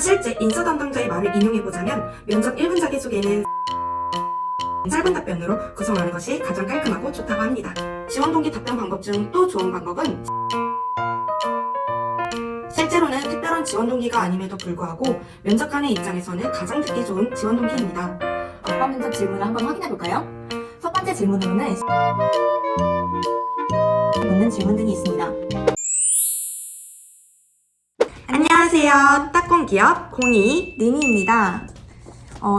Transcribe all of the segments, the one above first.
실제 인사 담당자의 말을 인용해보자면 면접 1분 자기소개는 짧은 답변으로 구성하는 것이 가장 깔끔하고 좋다고 합니다. 지원 동기 답변 방법 중 또 좋은 방법은 실제로는 특별한 지원 동기가 아님에도 불구하고 면접관의 입장에서는 가장 듣기 좋은 지원 동기입니다. 앞반 면접 질문을 한번 확인해 볼까요? 첫 번째 질문으로는 묻는 질문들이 있습니다. 안녕하세요. 딱공기업 02 니니입니다.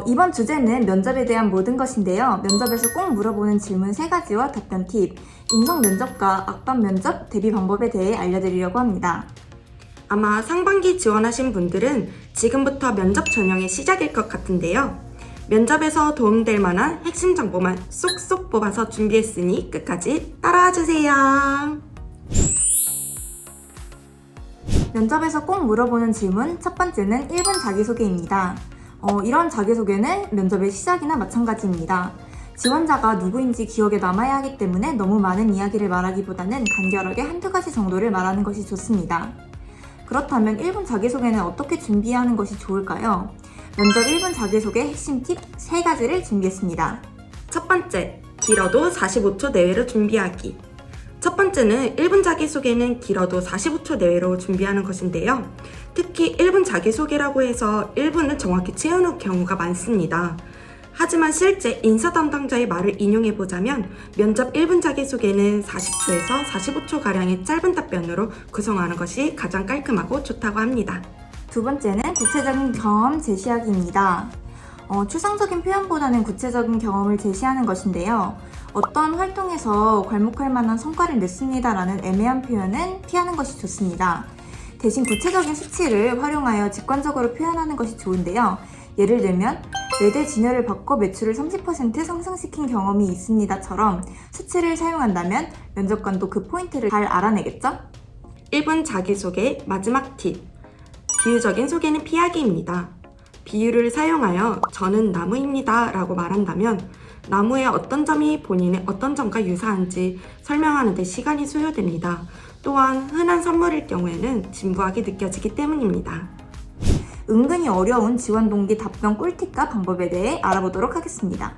이번 주제는 면접에 대한 모든 것인데요. 면접에서 꼭 물어보는 질문 3가지와 답변 팁, 인성 면접과 앞반 면접 대비 방법에 대해 알려드리려고 합니다. 아마 상반기 지원하신 분들은 지금부터 면접 전형의 시작일 것 같은데요. 면접에서 도움될 만한 핵심 정보만 쏙쏙 뽑아서 준비했으니 끝까지 따라와주세요. 면접에서 꼭 물어보는 질문 첫 번째는 1분 자기소개입니다. 이런 자기소개는 면접의 시작이나 마찬가지입니다. 지원자가 누구인지 기억에 남아야 하기 때문에 너무 많은 이야기를 말하기보다는 간결하게 한두 가지 정도를 말하는 것이 좋습니다. 그렇다면 1분 자기소개는 어떻게 준비해야 하는 것이 좋을까요? 면접 1분 자기소개 핵심 팁 3가지를 준비했습니다. 첫 번째, 길어도 45초 내외로 준비하기. 첫 번째는 1분 자기소개는 길어도 45초 내외로 준비하는 것인데요. 특히 1분 자기소개라고 해서 1분을 정확히 채우는 경우가 많습니다. 하지만 실제 인사 담당자의 말을 인용해보자면 면접 1분 자기소개는 40초에서 45초가량의 짧은 답변으로 구성하는 것이 가장 깔끔하고 좋다고 합니다. 두 번째는 구체적인 경험 제시하기입니다. 추상적인 표현보다는 구체적인 경험을 제시하는 것인데요. 어떤 활동에서 괄목할 만한 성과를 냈습니다라는 애매한 표현은 피하는 것이 좋습니다. 대신 구체적인 수치를 활용하여 직관적으로 표현하는 것이 좋은데요. 예를 들면 매대 진열을 바꿔 매출을 30% 상승시킨 경험이 있습니다처럼 수치를 사용한다면 면접관도 그 포인트를 잘 알아내겠죠? 1분 자기소개 마지막 팁. 비유적인 소개는 피하기입니다. 비유를 사용하여 저는 나무입니다 라고 말한다면 나무의 어떤 점이 본인의 어떤 점과 유사한지 설명하는 데 시간이 소요됩니다. 또한 흔한 선물일 경우에는 진부하게 느껴지기 때문입니다. 은근히 어려운 지원 동기 답변 꿀팁과 방법에 대해 알아보도록 하겠습니다.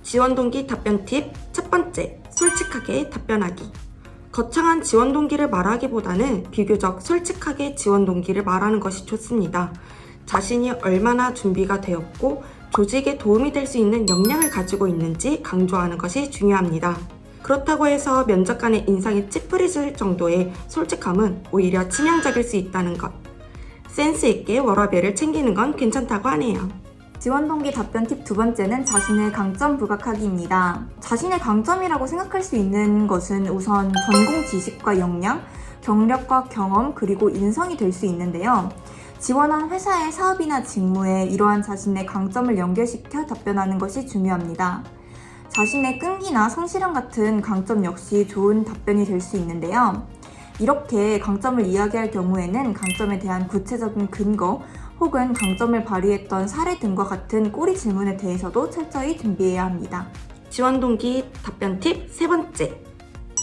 지원 동기 답변 팁 첫 번째, 솔직하게 답변하기. 거창한 지원 동기를 말하기보다는 비교적 솔직하게 지원 동기를 말하는 것이 좋습니다. 자신이 얼마나 준비가 되었고 조직에 도움이 될 수 있는 역량을 가지고 있는지 강조하는 것이 중요합니다. 그렇다고 해서 면접관의 인상이 찌푸려질 정도의 솔직함은 오히려 치명적일 수 있다는 것. 센스 있게 워라밸을 챙기는 건 괜찮다고 하네요. 지원 동기 답변 팁 두 번째는 자신의 강점 부각하기입니다. 자신의 강점이라고 생각할 수 있는 것은 우선 전공 지식과 역량, 경력과 경험, 그리고 인성이 될 수 있는데요. 지원한 회사의 사업이나 직무에 이러한 자신의 강점을 연결시켜 답변하는 것이 중요합니다. 자신의 끈기나 성실함 같은 강점 역시 좋은 답변이 될 수 있는데요. 이렇게 강점을 이야기할 경우에는 강점에 대한 구체적인 근거 혹은 강점을 발휘했던 사례 등과 같은 꼬리 질문에 대해서도 철저히 준비해야 합니다. 지원 동기 답변 팁 세 번째,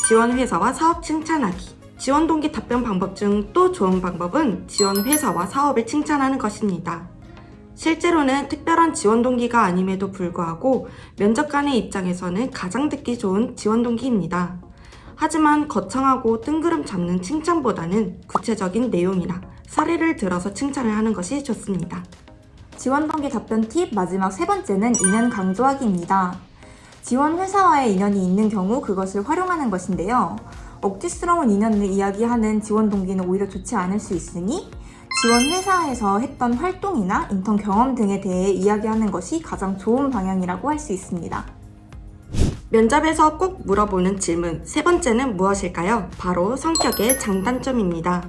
지원 회사와 사업 칭찬하기. 지원 동기 답변 방법 중 또 좋은 방법은 지원 회사와 사업을 칭찬하는 것입니다. 실제로는 특별한 지원 동기가 아님에도 불구하고 면접관의 입장에서는 가장 듣기 좋은 지원 동기입니다. 하지만 거창하고 뜬구름 잡는 칭찬보다는 구체적인 내용이나 사례를 들어서 칭찬을 하는 것이 좋습니다. 지원 동기 답변 팁 마지막 세 번째는 인연 강조하기입니다. 지원 회사와의 인연이 있는 경우 그것을 활용하는 것인데요. 억지스러운 인연을 이야기하는 지원 동기는 오히려 좋지 않을 수 있으니 지원 회사에서 했던 활동이나 인턴 경험 등에 대해 이야기하는 것이 가장 좋은 방향이라고 할 수 있습니다. 면접에서 꼭 물어보는 질문 세 번째는 무엇일까요? 바로 성격의 장단점입니다.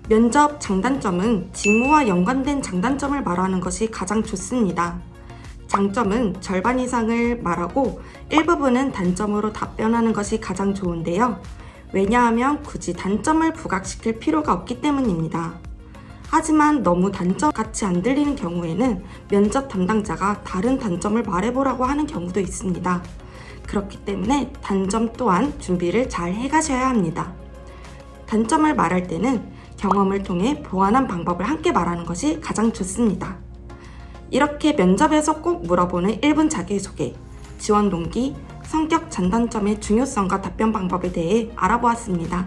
면접 장단점은 직무와 연관된 장단점을 말하는 것이 가장 좋습니다. 장점은 절반 이상을 말하고 일부분은 단점으로 답변하는 것이 가장 좋은데요. 왜냐하면 굳이 단점을 부각시킬 필요가 없기 때문입니다. 하지만 너무 단점같이 안 들리는 경우에는 면접 담당자가 다른 단점을 말해보라고 하는 경우도 있습니다. 그렇기 때문에 단점 또한 준비를 잘 해가셔야 합니다. 단점을 말할 때는 경험을 통해 보완한 방법을 함께 말하는 것이 가장 좋습니다. 이렇게 면접에서 꼭 물어보는 1분 자기소개, 지원 동기, 성격 장단점의 중요성과 답변 방법에 대해 알아보았습니다.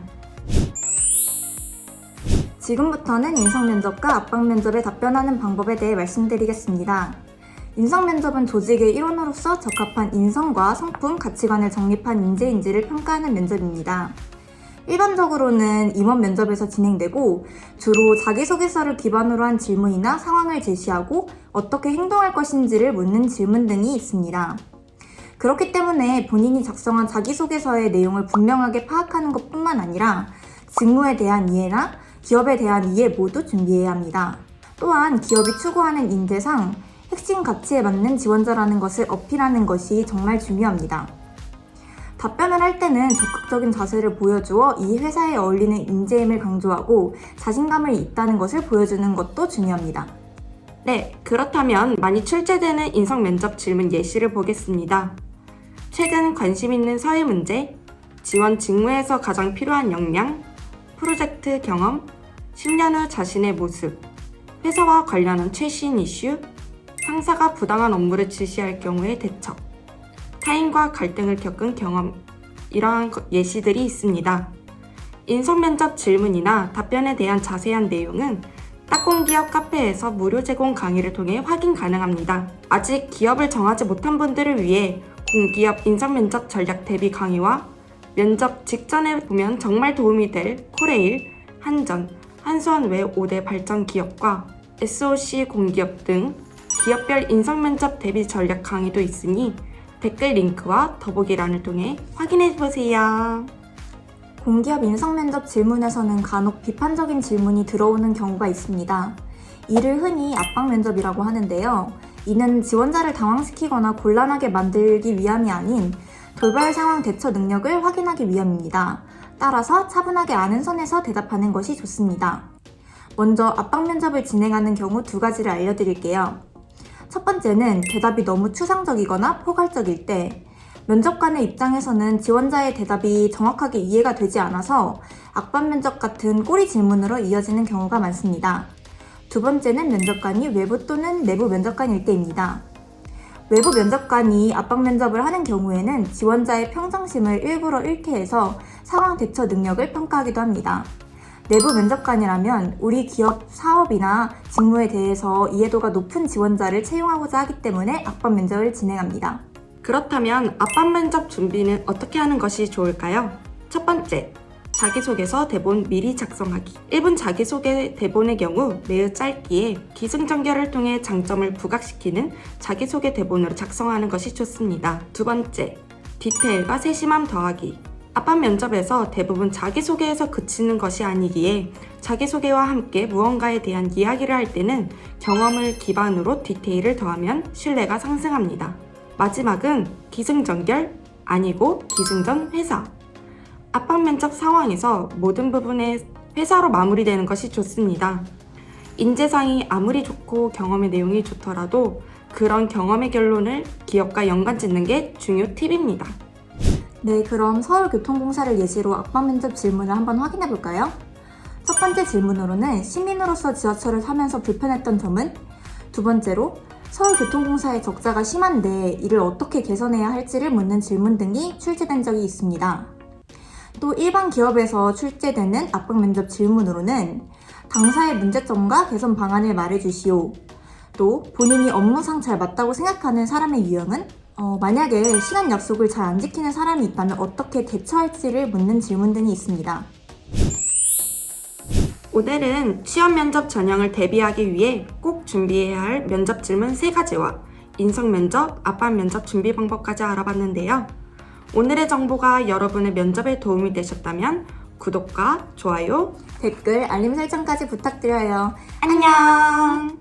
지금부터는 인성면접과 압박면접에 답변하는 방법에 대해 말씀드리겠습니다. 인성면접은 조직의 일원으로서 적합한 인성과 성품, 가치관을 정립한 인재인지를 평가하는 면접입니다. 일반적으로는 임원 면접에서 진행되고 주로 자기소개서를 기반으로 한 질문이나 상황을 제시하고 어떻게 행동할 것인지를 묻는 질문 등이 있습니다. 그렇기 때문에 본인이 작성한 자기소개서의 내용을 분명하게 파악하는 것뿐만 아니라 직무에 대한 이해나 기업에 대한 이해 모두 준비해야 합니다. 또한 기업이 추구하는 인재상 핵심 가치에 맞는 지원자라는 것을 어필하는 것이 정말 중요합니다. 답변을 할 때는 적극적인 자세를 보여주어 이 회사에 어울리는 인재임을 강조하고 자신감을 있다는 것을 보여주는 것도 중요합니다. 네, 그렇다면 많이 출제되는 인성 면접 질문 예시를 보겠습니다. 최근 관심 있는 사회 문제, 지원 직무에서 가장 필요한 역량, 프로젝트 경험, 10년 후 자신의 모습, 회사와 관련한 최신 이슈, 상사가 부당한 업무를 지시할 경우의 대처, 타인과 갈등을 겪은 경험, 이러한 예시들이 있습니다. 인성면접 질문이나 답변에 대한 자세한 내용은 딱공기업 카페에서 무료 제공 강의를 통해 확인 가능합니다. 아직 기업을 정하지 못한 분들을 위해 공기업 인성면접 전략 대비 강의와 면접 직전에 보면 정말 도움이 될 코레일, 한전, 한수원 외 5대 발전 기업과 SOC 공기업 등 기업별 인성면접 대비 전략 강의도 있으니 댓글 링크와 더보기란을 통해 확인해보세요. 공기업 인성면접 질문에서는 간혹 비판적인 질문이 들어오는 경우가 있습니다. 이를 흔히 압박면접이라고 하는데요. 이는 지원자를 당황시키거나 곤란하게 만들기 위함이 아닌 돌발 상황 대처 능력을 확인하기 위함입니다. 따라서 차분하게 아는 선에서 대답하는 것이 좋습니다. 먼저 압박면접을 진행하는 경우 두 가지를 알려드릴게요. 첫 번째는 대답이 너무 추상적이거나 포괄적일 때, 면접관의 입장에서는 지원자의 대답이 정확하게 이해가 되지 않아서 압박면접 같은 꼬리 질문으로 이어지는 경우가 많습니다. 두 번째는 면접관이 외부 또는 내부 면접관일 때입니다. 외부 면접관이 압박면접을 하는 경우에는 지원자의 평정심을 일부러 잃게 해서 상황 대처 능력을 평가하기도 합니다. 내부 면접관이라면 우리 기업 사업이나 직무에 대해서 이해도가 높은 지원자를 채용하고자 하기 때문에 압박 면접을 진행합니다. 그렇다면 압박 면접 준비는 어떻게 하는 것이 좋을까요? 첫 번째, 자기소개서 대본 미리 작성하기. 1분 자기소개 대본의 경우 매우 짧기에 기승전결을 통해 장점을 부각시키는 자기소개 대본으로 작성하는 것이 좋습니다. 두 번째, 디테일과 세심함 더하기. 압박 면접에서 대부분 자기소개에서 그치는 것이 아니기에 자기소개와 함께 무언가에 대한 이야기를 할 때는 경험을 기반으로 디테일을 더하면 신뢰가 상승합니다. 마지막은 기승전결, 아니고 기승전 회사. 압박 면접 상황에서 모든 부분에 회사로 마무리되는 것이 좋습니다. 인재상이 아무리 좋고 경험의 내용이 좋더라도 그런 경험의 결론을 기업과 연관 짓는 게 중요 팁입니다. 네, 그럼 서울교통공사를 예시로 압박 면접 질문을 한번 확인해 볼까요? 첫 번째 질문으로는 시민으로서 지하철을 타면서 불편했던 점은? 두 번째로 서울교통공사의 적자가 심한데 이를 어떻게 개선해야 할지를 묻는 질문 등이 출제된 적이 있습니다. 또 일반 기업에서 출제되는 압박 면접 질문으로는 당사의 문제점과 개선 방안을 말해주시오. 또 본인이 업무상 잘 맞다고 생각하는 사람의 유형은? 만약에 시간 약속을 잘 안 지키는 사람이 있다면 어떻게 대처할지를 묻는 질문 등이 있습니다. 오늘은 취업 면접 전형을 대비하기 위해 꼭 준비해야 할 면접 질문 3가지와 인성 면접, 압박 면접 준비 방법까지 알아봤는데요. 오늘의 정보가 여러분의 면접에 도움이 되셨다면 구독과 좋아요, 댓글, 알림 설정까지 부탁드려요. 안녕!